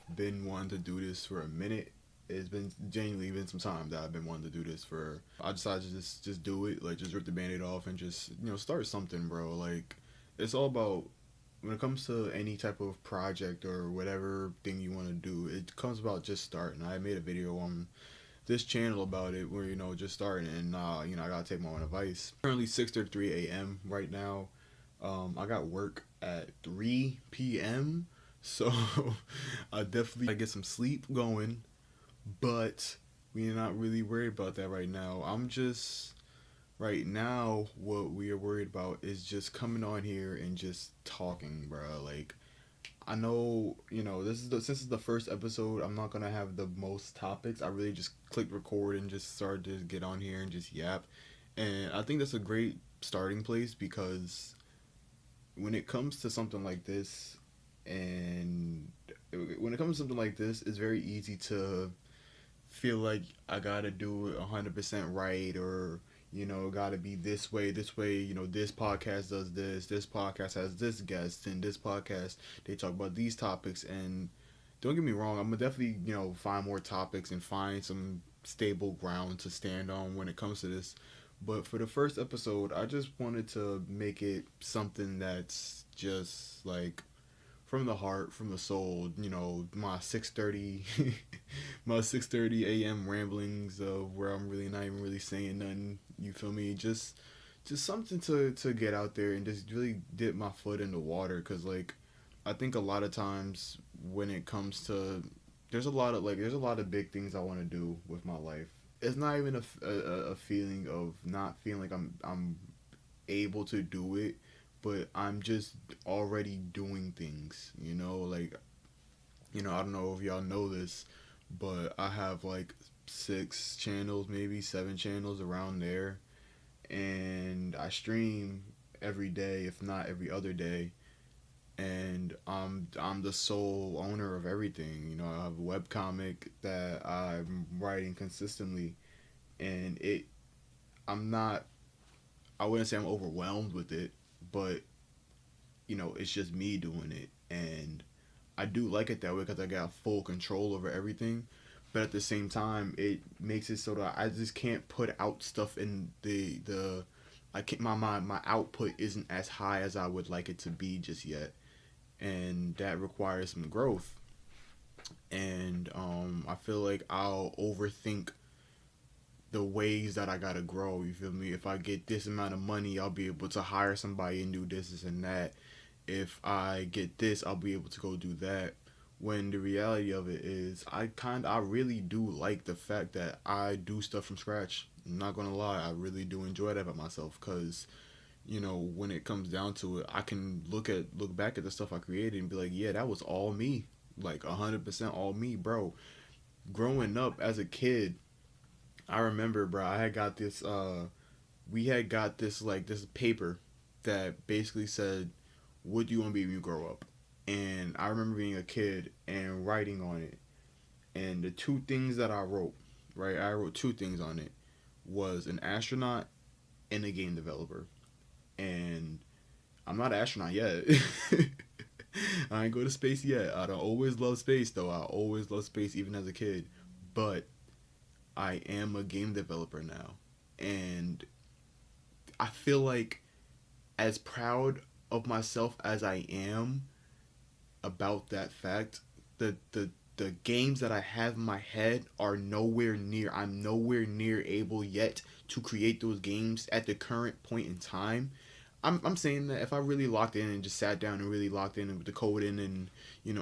I've been wanting to do this for a minute. It's been genuinely been some time that I've been wanting to do this for. I decided to just do it, like just rip the band-aid off and just start something, bro. Like it's all about when it comes to any type of project or whatever thing you want to do. It comes about just starting. I made a video on this channel about it where just starting and I gotta take my own advice. Currently 6:33 a.m. right now. I got work at 3 p.m. So I definitely gotta get some sleep going, but we're not really worried about that right now. I'm just right now what we are worried about is just coming on here and just talking, bro. Like I know, since it's the first episode, I'm not gonna have the most topics. I really just clicked record and just started to get on here and just yap. And I think that's a great starting place because when it comes to something like this, and when it comes to something like this, it's very easy to feel like I gotta do it 100% right, or gotta be this way, this way. This podcast does this podcast has this guest, and this podcast they talk about these topics. And don't get me wrong, I'm gonna definitely find more topics and find some stable ground to stand on when it comes to this. But for the first episode, I just wanted to make it something that's just like from the heart, from the soul. My 6:30, my 6:30 a.m. ramblings of where I'm really not even really saying nothing. You feel me? Just something to get out there and just really dip my foot in the water. Cause like, I think a lot of times when it comes to, there's a lot of big things I want to do with my life. It's not even a feeling of not feeling like I'm able to do it, but I'm just already doing things, like, I don't know if y'all know this, but I have like 6 channels, maybe 7 channels around there, and I stream every day, if not every other day, and I'm the sole owner of everything. I have a webcomic that I'm writing consistently, and I'm not, I wouldn't say I'm overwhelmed with it, but it's just me doing it, and I do like it that way because I got full control over everything. But at the same time, it makes it so that I just can't put out stuff in the I can't my output isn't as high as I would like it to be just yet, and that requires some growth. And I feel like I'll overthink the ways that I gotta grow. You feel me? If I get this amount of money, I'll be able to hire somebody and do this and that. If I get this, I'll be able to go do that. When the reality of it is, I really do like the fact that I do stuff from scratch. I'm not gonna lie, I really do enjoy that about myself, cause when it comes down to it, I can look back at the stuff I created and be like, yeah, that was all me, like 100% all me, bro. Growing up as a kid, I remember, bro, I had got this we had got this like this paper that basically said, what do you want to be when you grow up? And I remember being a kid and writing on it. And the two things that I wrote, right? I wrote two things on it. Was an astronaut and a game developer. And I'm not an astronaut yet. I ain't go to space yet. I don't always love space though. I always love space even as a kid. But I am a game developer now. And I feel like as proud of myself as I am about that fact, the games that I have in my head are nowhere near. I'm nowhere near able yet to create those games at the current point in time. I'm saying that if I really locked in and just sat down and really locked in with the code in, and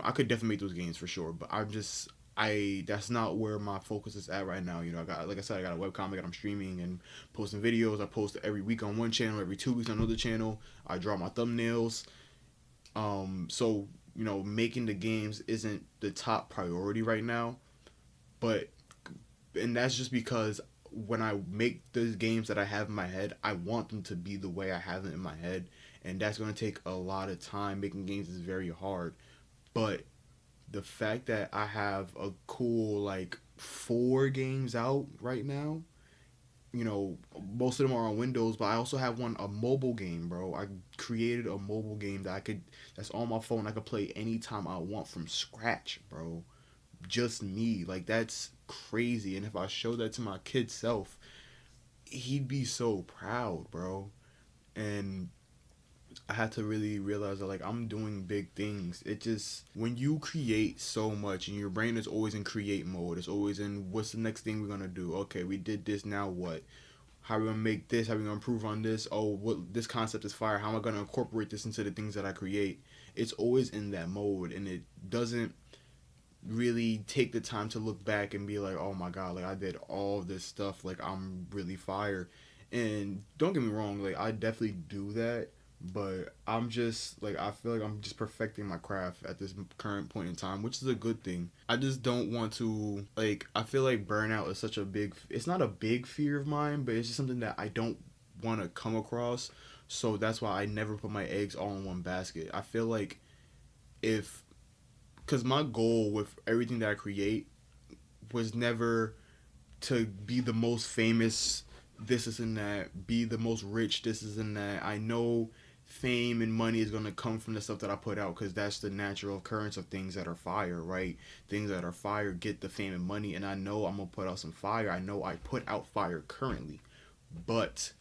I could definitely make those games for sure. But I that's not where my focus is at right now. I got, like I said, I got a webcomic that I'm streaming and posting videos. I post every week on one channel, every 2 weeks on another channel. I draw my thumbnails. So making the games isn't the top priority right now, but and that's just because when I make the games that I have in my head, I want them to be the way I have them in my head, and that's going to take a lot of time. Making games is very hard, but the fact that I have a cool like 4 games out right now, most of them are on Windows, but I also have a mobile game, bro. I created a mobile game that's on my phone. I could play anytime I want from scratch, bro. Just me. Like, that's crazy. And if I show that to my kid self, he'd be so proud, bro. And I had to really realize that, like, I'm doing big things. It just, when you create so much and your brain is always in create mode, it's always in what's the next thing we're gonna do. Okay, we did this, now what? How are we gonna make this? How are we gonna improve on this? Oh, what, this concept is fire. How am I gonna incorporate this into the things that I create? It's always in that mode, and it doesn't really take the time to look back and be like, oh my god, like I did all this stuff, like I'm really fire. And don't get me wrong, like I definitely do that, but I'm just like, I feel like I'm just perfecting my craft at this current point in time, which is a good thing. I just don't want to, like, I feel like burnout is such a big, it's not a big fear of mine, but it's just something that I don't want to come across. So that's why I never put my eggs all in one basket. I feel like if, because my goal with everything that I create was never to be the most famous, this is and that, be the most rich, this is and that. I know fame and money is going to come from the stuff that I put out, because that's the natural occurrence of things that are fire, right? Things that are fire get the fame and money, and I know I'm going to put out some fire. I know I put out fire currently, but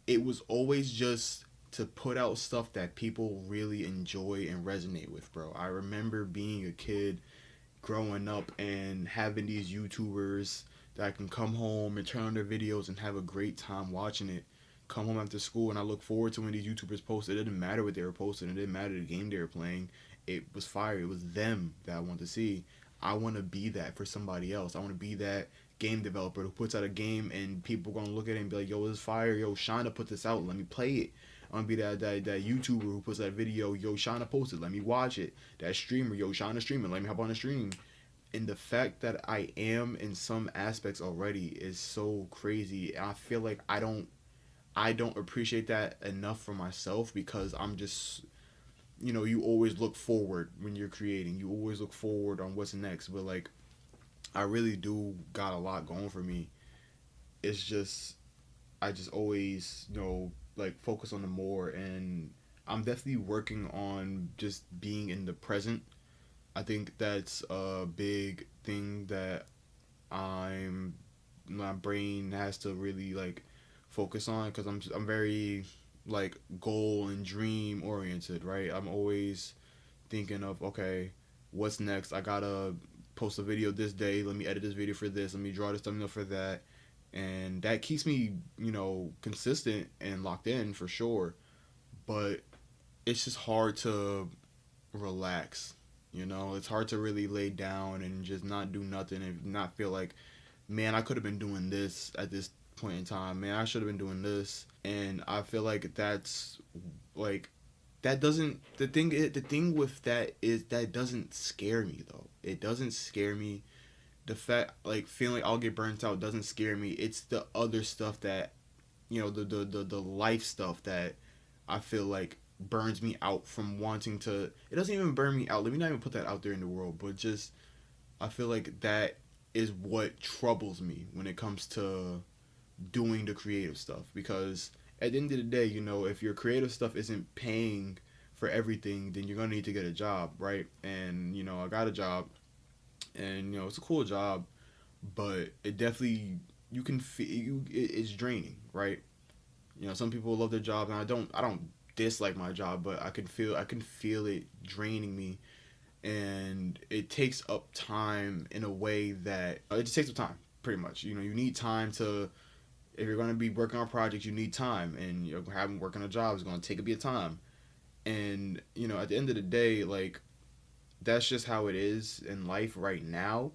it was always just to put out stuff that people really enjoy and resonate with, bro. I remember being a kid growing up and having these YouTubers that can come home and turn on their videos and have a great time watching it. Come home after school, and I look forward to when these YouTubers posted. It didn't matter what they were posting. It didn't matter the game they were playing. It was fire. It was them that I want to see. I want to be that for somebody else. I want to be that game developer who puts out a game and people gonna look at it and be like, yo, this is fire. Yo, Shynah put this out. Let me play it. I want to be that YouTuber who puts that video. Yo, Shynah posted. Let me watch it. That streamer. Yo, Shynah streaming. Let me hop on the stream. And the fact that I am in some aspects already is so crazy. I feel like I don't appreciate that enough for myself, because I'm just, you always look forward when you're creating. You always look forward on what's next. But like, I really do got a lot going for me. It's just, I just always, like focus on the more, and I'm definitely working on just being in the present. I think that's a big thing that my brain has to really like focus on, because I'm very like goal and dream oriented, right? I'm always thinking of, okay, what's next? I gotta post a video this day. Let me edit this video for this. Let me draw this thumbnail for that. And that keeps me, consistent and locked in for sure. But it's just hard to relax. It's hard to really lay down and just not do nothing and not feel like, man, I could have been doing this at this point in time. Man, I should have been doing this. And I feel like that's like, that doesn't, the thing with that is that doesn't scare me though. It doesn't scare me. The fact, like, feeling like I'll get burnt out doesn't scare me. It's the other stuff that, the life stuff that I feel like burns me out from wanting to. It doesn't even burn me out. Let me not even put that out there in the world, but just, I feel like that is what troubles me when it comes to doing the creative stuff. Because at the end of the day, if your creative stuff isn't paying for everything, then you're gonna need to get a job, right? And I got a job, and it's a cool job, but it definitely, you can feel it's draining, right? Some people love their job, and I don't dislike my job, but I can feel it draining me, and it takes up time in a way that it just takes up time, pretty much. You need time to, if you're going to be working on projects, you need time, and having working a job is going to take a bit of time. And at the end of the day, like, that's just how it is in life right now.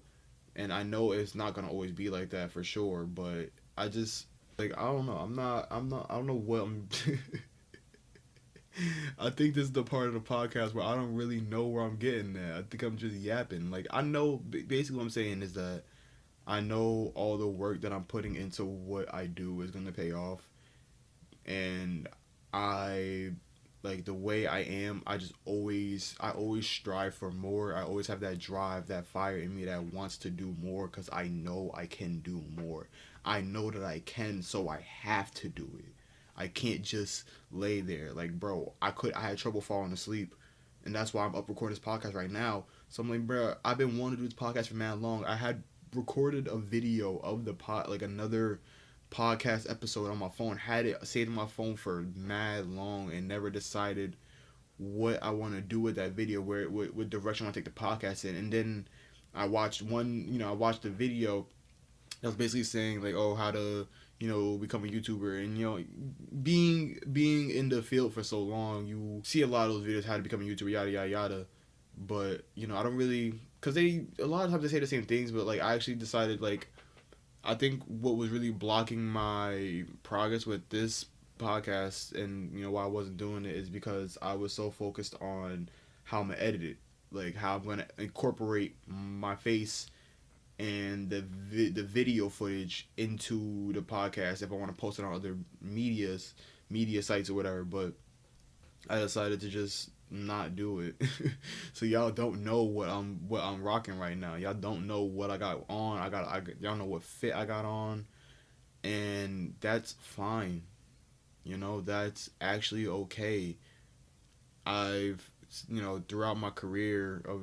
And I know it's not gonna always be like that for sure, but I just, like, I don't know. I don't know what I'm. I think this is the part of the podcast where I don't really know where I'm getting at. I think I'm just yapping. Like, I know, basically what I'm saying is that I know all the work that I'm putting into what I do is gonna pay off, and I, like, the way I am, I always strive for more. I always have that drive, that fire in me that wants to do more, because I know I can do more. I know that I can, so I have to do it. I can't just lay there. Like, bro, I had trouble falling asleep, and that's why I'm up recording this podcast right now. So I'm like, bro, I've been wanting to do this podcast for mad long. I had recorded a video of the like another podcast episode on my phone, had it saved on my phone for mad long, and never decided what I want to do with that video, where what direction I want to take the podcast in. And then I watched I watched the video that was basically saying like, oh, how to become a YouTuber. And being in the field for so long, you see a lot of those videos, how to become a YouTuber, yada yada yada. But I don't really, because they a lot of times they say the same things, but like I actually decided, like, I think what was really blocking my progress with this podcast, and why I wasn't doing it, is because I was so focused on how I'm gonna edit it, like how I'm gonna incorporate my face and the video footage into the podcast if I want to post it on other media sites or whatever. But I decided to just not do it. So y'all don't know what I'm rocking right now. Y'all don't know what I got on. Y'all know what fit I got on, and that's fine. That's actually okay. I've throughout my career of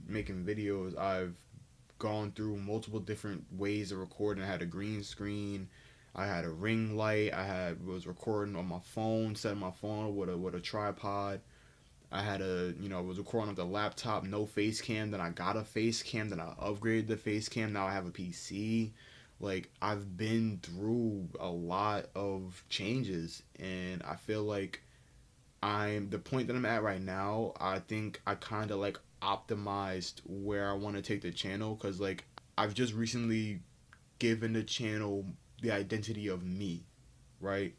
making videos, I've gone through multiple different ways of recording. I had a green screen, I had a ring light, was recording on my phone, setting my phone with a tripod. I had I was recording on the laptop, no face cam. Then I got a face cam. Then I upgraded the face cam. Now I have a PC. Like, I've been through a lot of changes, and I feel like I'm the point that I'm at right now. I think I kind of like optimized where I want to take the channel, because like I've just recently given the channel the identity of me, right?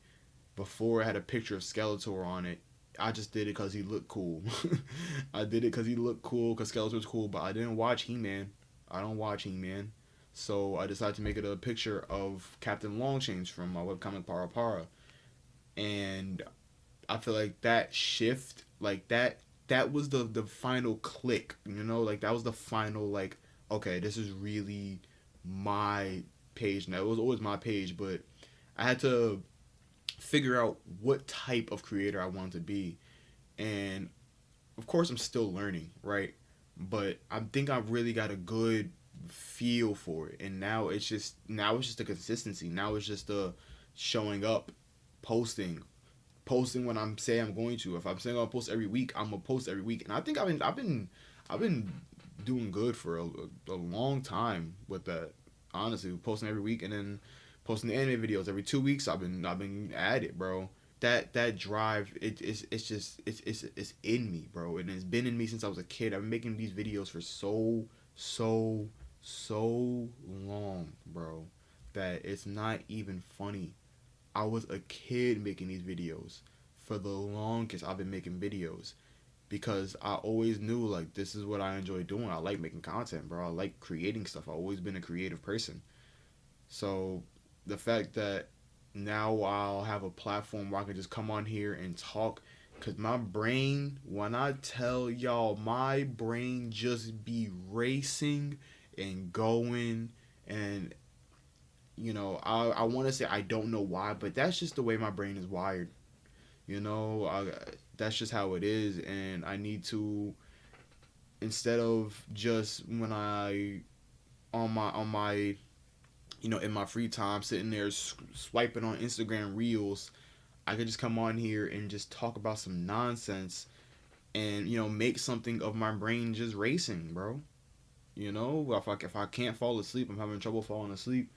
Before, I had a picture of Skeletor on it. I just did it because he looked cool. I did it because he looked cool, because Skeletor was cool, but I didn't watch He-Man. I don't watch He-Man. So I decided to make it a picture of Captain Longchains from my webcomic Para Para. And I feel like that shift, like that was the final click, like that was the final, like, okay, this is really my page now. It was always my page, but I had to figure out what type of creator I wanted to be. And of course I'm still learning, right? But I think I've really got a good feel for it. And now it's just the consistency. Now it's just the showing up, posting when I'm saying I'm going to. If I'm saying I'll post every week, I'm gonna post every week. And I think I've been doing good for a long time with that. Honestly, posting every week, and then posting the anime videos every 2 weeks. I've been at it, bro. That drive, it's in me, bro, and it's been in me since I was a kid. I've been making these videos for so long, bro, that it's not even funny. I was a kid making these videos. For the longest, I've been making videos because I always knew, like, this is what I enjoy doing. I like making content, bro. I like creating stuff. I've always been a creative person. So the fact that now I'll have a platform where I can just come on here and talk, because my brain, when I tell y'all, my brain just be racing and going. And I want to say I don't know why, but that's just the way my brain is wired. That's just how it is. And I need to, instead of just when I on my in my free time sitting there swiping on Instagram reels, I could just come on here and just talk about some nonsense, and make something of my brain just racing, bro. If I can't fall asleep, I'm having trouble falling asleep,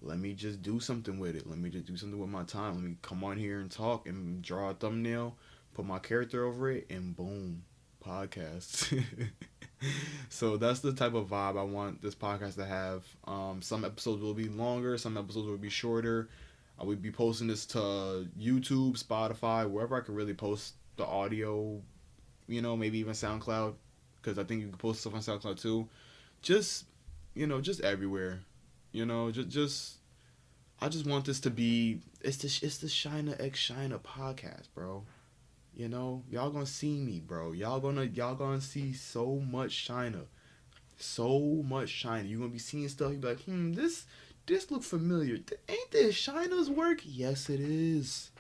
let me just do something with it. Let me just do something with my time. Let me come on here and talk and draw a thumbnail, put my character over it, and boom, podcast. So that's the type of vibe I want this podcast to have. Some episodes will be longer, some episodes will be shorter. I will be posting this to YouTube, Spotify, wherever I can really post the audio, maybe even SoundCloud, because I think you can post stuff on SoundCloud too. Just everywhere. Just I just want this to be, it's the ShynahXShynah podcast, bro. Y'all gonna see me, bro. Y'all gonna see so much Shynah. So much Shynah. You're gonna be seeing stuff, you be like, this this look familiar. Ain't this Shynah's work? Yes, it is.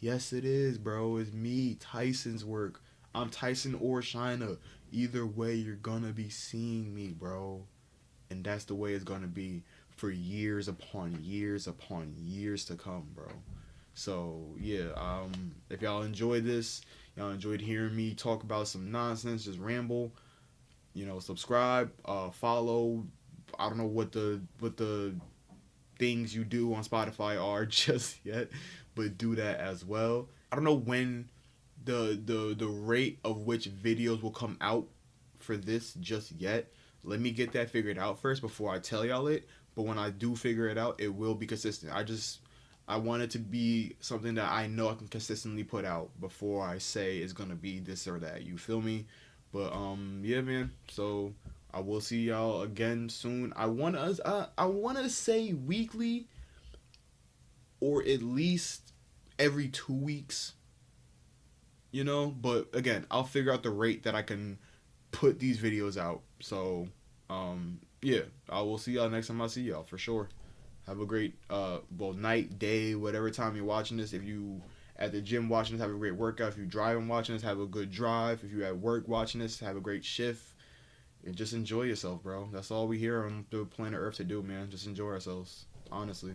Yes, it is, bro. It's me, Tyson's work. I'm Tyson or Shynah. Either way, you're gonna be seeing me, bro. And that's the way it's gonna be for years upon years upon years to come, bro. So yeah, if y'all enjoyed this, y'all enjoyed hearing me talk about some nonsense, just ramble, subscribe, follow. I don't know what the things you do on Spotify are just yet, but do that as well. I don't know when the rate of which videos will come out for this just yet. Let me get that figured out first before I tell y'all it. But when I do figure it out, it will be consistent. I want it to be something that I know I can consistently put out before I say it's gonna be this or that. You feel me? But yeah, man. So I will see y'all again soon. I wanna say weekly, or at least every 2 weeks. But again, I'll figure out the rate that I can put these videos out. So yeah, I will see y'all next time I see y'all for sure. Have a great night, day, whatever time you're watching this. If you at the gym watching this, have a great workout. If you driving watching this, have a good drive. If you at work watching this, have a great shift. And just enjoy yourself, bro. That's all we here on the planet Earth to do, man. Just enjoy ourselves, honestly.